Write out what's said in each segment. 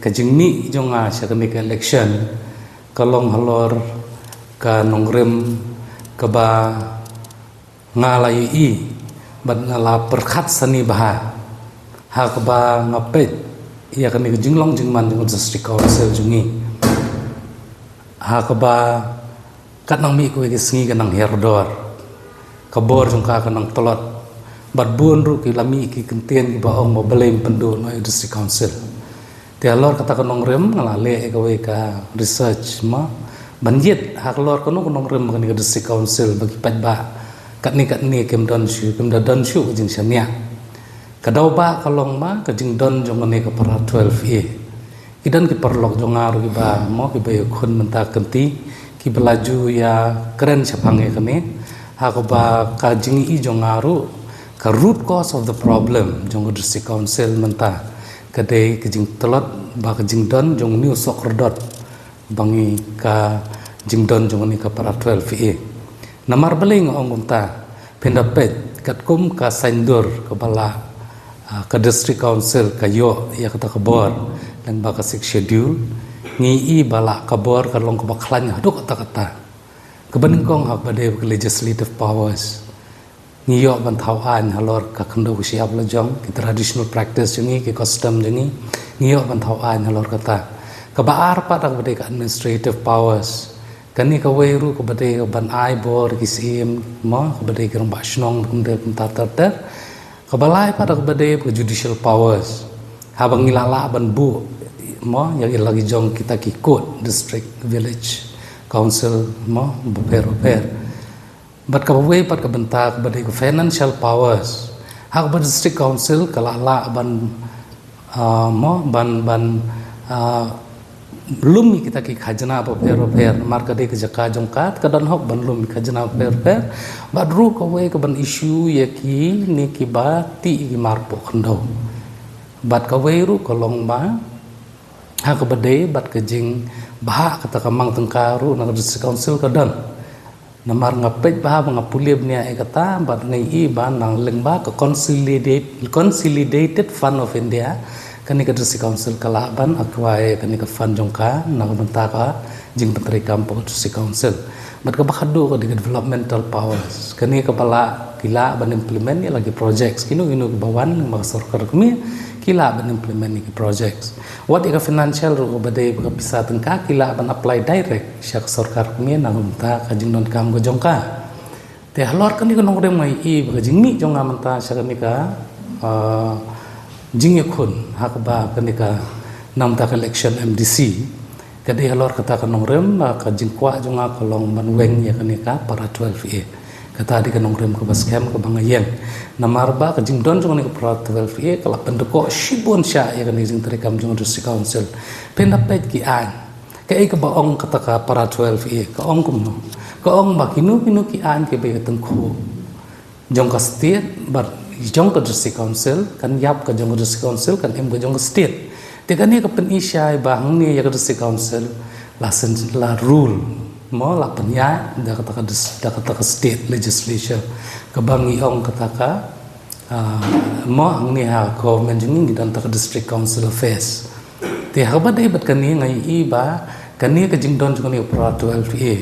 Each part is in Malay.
kajingmi jonga syakani ke election kalong halor ka nongrem kaba ngalai i ban ngala perkhat sani baha ha kaba ngapet ia kani jinglong jingman jing district council jungi ha kaba katnang mi ko singi kanang herdor kabor jongka kanang tolot bat buon ru ki lami ki kentien ki baong mo belem pendu no district council ti alor kata kanong rem ngalale ka research ma banjit hak lor kono kanong rem kan district council bagi padba katni kem don shu jing syania kadau ba kalong ma ka jing don jong ne ka para 12a kidan ki perlok jongaru ki ba mo ki bayo khun menta kenti ki belaju ya keren sapange kene hak ba ka jing i jongaru ka root cause of the problem jong district council menta kadai ke jing telot ba ke jing don jong new sokrodot bangi ka jing don jong ni ka para 12a namar beling ong ta pendapet kat kum ka saindur ka bala ka district council ka yo ya kata ka bor dan ba ka six schedule ngi i bala ka bor ka long ka baklan haduk kata kebening kong hak bade ka legislative powers ngiyo ban thawan halor ka khando siap lajong ki traditional practice jungi ki custom jungi ngiyo ban thawan halor kata ka baar pa tak bade ka administrative powers kani ka weiru ka bade ban ai bor ki sim mo ka bade ka ba shnong kunde kuntatar ka balai pa tak bade ka judicial powers habang ngilala ban bu mo yang lagi jong kita ki court district village council mo beper bat ka way pat ka bentak bade ka financial powers hak ba district council kalala ban lumi kita ki khajana per mar ka de ka jaka jongkat ka dan hok ban lumi khajana per bat ru ka way ka ban issue ye ki ni ki ba ti ki mar po khndo bat ka way ru ka long ba hak ba de bat ka jing ba kata ka mang tengkaru na district council ka dan namar ngapet bah mengapulib nia ekata bat ngai i ban nang lengba ke consolidated fund of India kani ka district council kala ban akwai kani ka fund jongka nang bentaka jing menteri kampung district council bat ka bakhadu ka developmental powers kani ka pala kila ban implement ni lagi projects kinu bawan ma sarkar kami kila ban implement ni projects what ika financial ru bade ka bisa tengka kila ban apply direct syak sarkar kami nang menta ka jing non kam go jongka te halor kani ko nong re mai i ba jing mi jonga menta syak ni ka jing khun hak ba kani ka nam ta election MDC kade halor kata ka nong rem ka jing kwa jonga kolong ban weng ya kani ka para 12a kata di kanong rem ke baskem ke bangayeng namarba ke jing don jong ni ke pra 12a kala pendeko shibon sya ya kan jing terekam jong district council pendapet ki an ke ke baong kata ka para 12a ke ong kumno ke ong bakinu ki an ke be tengku jong ka state bar jong ka district council kan yap ka jong district council kan em ka jong state te kan ni ke pen isya bang ni ya ka district council la rule mo la penya da kata ka state legislature ka bangi ong kata ka mo ang ni ha ko menjing dan ta district council affairs te ha ba dai bat kani ngai i ba kani ka jing don jong ni pra 12a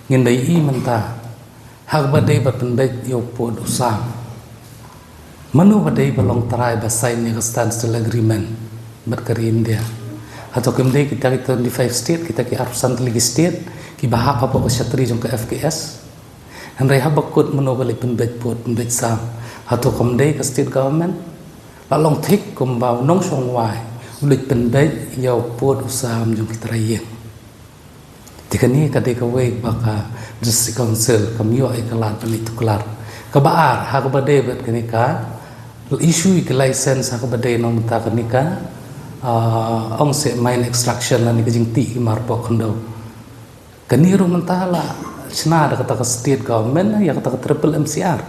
ngin dai i menta ha ba dai bat pendai yo po usam manu ba dai balong trai ba sign ni standstill agreement bat kari India atau kemudian kita 25 state kita ki arusan lagi state ki bahap apa ko syatri jong ke FKS handai habakut monobali penbet sam atau kemudian ke state government lalong thik kumbau nong song wai ulit penbet yau pot usam jong kita rayeng tikani kade ka we baka district council kamyo ai kalat pelit kelar ka baar ha ka bade bet kani ka issue ke license ha ka bade nong ta kani ka ong se mine extraction la ni ka jing ti ki marpo khondo kani ru mentala sna da kata state government ya kata triple MCR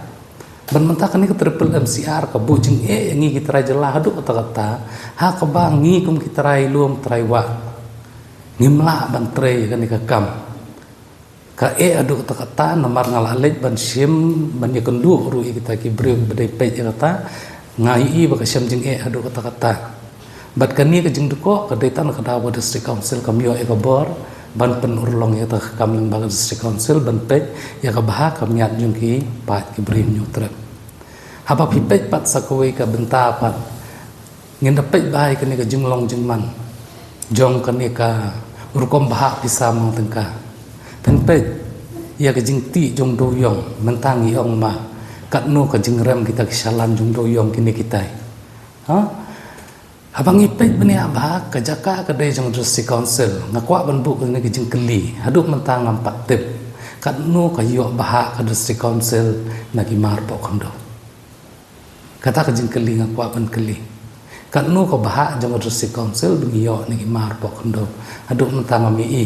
ban menta kani ka triple MCR ka bujing ngi kita jela hadu kata ha ka bangi kum kita rai luom trai wa ngimla ban tre kani ka kam ka adu kata namar ngalalej ban sim ban ya kendu ru kita ki breu bedai pe kata ngai ba ka sim jing adu kata Bat kani ka jing duko ka detan ka dawa district council kamyo e ka bor ban pen urlong ya ta kam lembaga district council ban pe ya ka bah kam nyat jung ki pat ki brin nyu trep haba pi pe pat sakoi ka benta pat ngin da pe bai kani ka jing long jing man jong kani ka urkom bah pisa mang tengka pen pe ya ka jing ti jong do yong mentang i ong ma kat no ka jing rem kita kisalan jong do yong kini kita ha abang ipet bani abah ka jaka ka dai jong district council ngakwa ban bu ni ka jing keli haduk mentang ampak tip kat no ka yo bah ka district council na ki mar po kham do kata ka jing keli ngakwa ban keli kat no ka bah jong district council bi yo ni ki mar po kham do haduk mentang ami i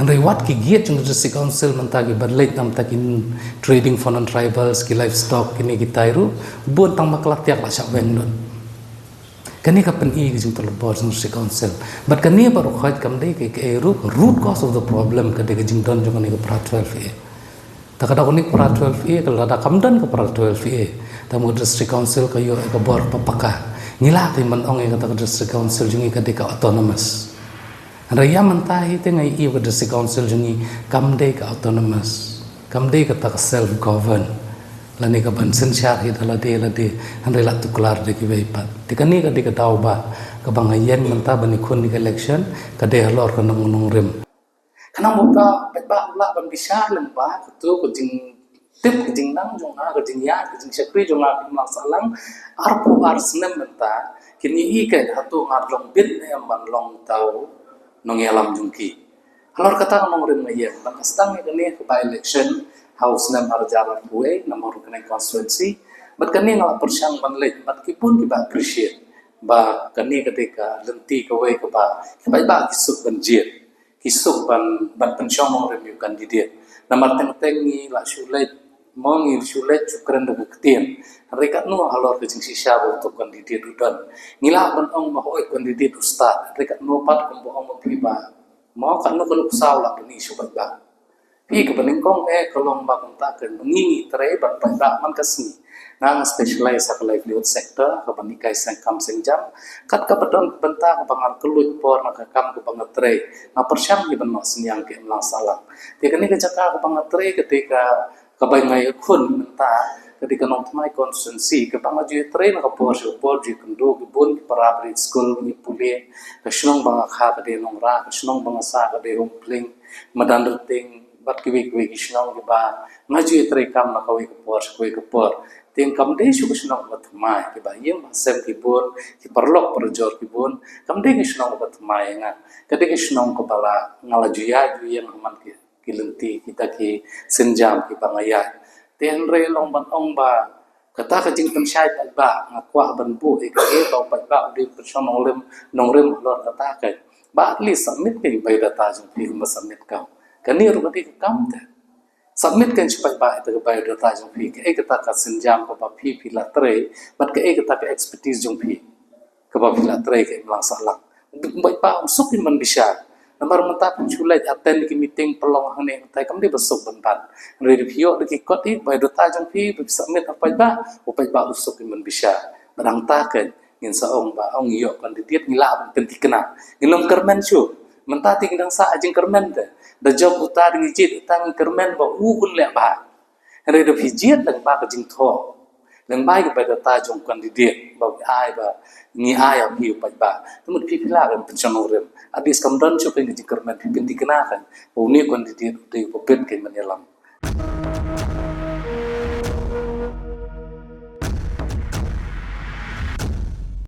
andai wat ki giat jong district council mentang ki berlet nam takin trading for non tribals ki livestock kini ki tairu bon tang maklat yak la syak weng don kani ka pen i jing terlebor jing district council but kani baru khait kam dei ke root cause of the problem ka de jing don jong ni ka pra 12 e ta ka da ni pra 12 e ka da kam dan ka pra 12 e ta mo district council ka yo ka bor papaka ngila ti man ong e ka district council jing ka de ka autonomous raya mentai te ngai i ka district council jing kam de ka autonomous kam de ka ta self govern lani ka ban sen sha hi dala de han rela tu klar de ki bei pat tikani ka de ka tau ba ka bang yen menta bani khun ni election ka de halor ka nong rem kana mo ka ba la ban bisa lem ba tu ko jing tip ka jing nang jong ka jing ya ka jing sekri jong ka ma salang ar ko ar snem menta kini i ka hatu ngar long bit ne man long tau nong yalam jung ki halor kata nong rem ngai yen ban astang ni ka ba election house nam harjala buai namor kena constituency but kani ngala persyang banlet but kipun ki ba appreciate ba kani ketika lenti ka wei ka ba kisuk banjir kisuk ban pensyong mong review candidate namar teng ni la syulet mong il syulet cukran do buktian rekat no halor ke jing sisa untuk candidate udan ngila ban ong ma hoi candidate ustad rekat no pat ko ong tiba mau kan no ko saw la ni syubat ba pi ka baning kong kolong ba kong ta ken ngi tre bat pa da man kasni nang specialize sa livelihood sector ka bani kai sang kam sing jam kat ka badon benta ka bangal kelut por na ka kam ko pangatre na persyam ni ban mas niang ke lang salang ti kani ka jaka ka pangatre ketika ka bai ngai khun benta ketika nong tmai constituency ka pangaju tre na ka por ji kendo ki bon ki parabri school ni pule ka shnong banga kha ka de nong ra ka shnong banga sa ka de hom pling madan ting bat kiwi kisnong ki ba ngaju tre kam na kawi ko por ting kam de shu kisnong bat mai ki ba yem sem ki bon ki perlok perjor ki bon kam de kisnong bat mai nga kade kisnong ko bala ngala juya ju yang man ki lenti kita ki senjam ki pangaya ten re long ban ong ba kata ka jing pensyai ba ngakwa ban bu e ka ba de person nong rem lor kata ka ba at least submit ke by data jing ki submit ka kani ru kati kam te submit kan chupai ba ta ba data jong phi ke ekata ka sinjam ko ba phi la tre but ke ekata ka expertise jong phi ka ba phi la tre ke lang salang bai pa suk in man bisa namar mata pun chulai attend ki meeting pelong hane tai kam de besuk ban ban review de ki kot i ba data jong phi submit apa ba upai ba usuk in man bisa barang ta kan ngin sa ong ba ong yo kan dit ngila ben tikna ngilom kermen chu mentati ngdang sa ajing kermen de da job utar ngi jit tang kermen ba u kun le ba re do hijit dang ba ka jing tho dang bai ka ba ta jong candidate ba ai ba ngi ai am hi pa ba tu pi pila ga pension rem abis kam don chu pe ngi kermen pi pinti kana kan u ni candidate de ko pet ke man yalam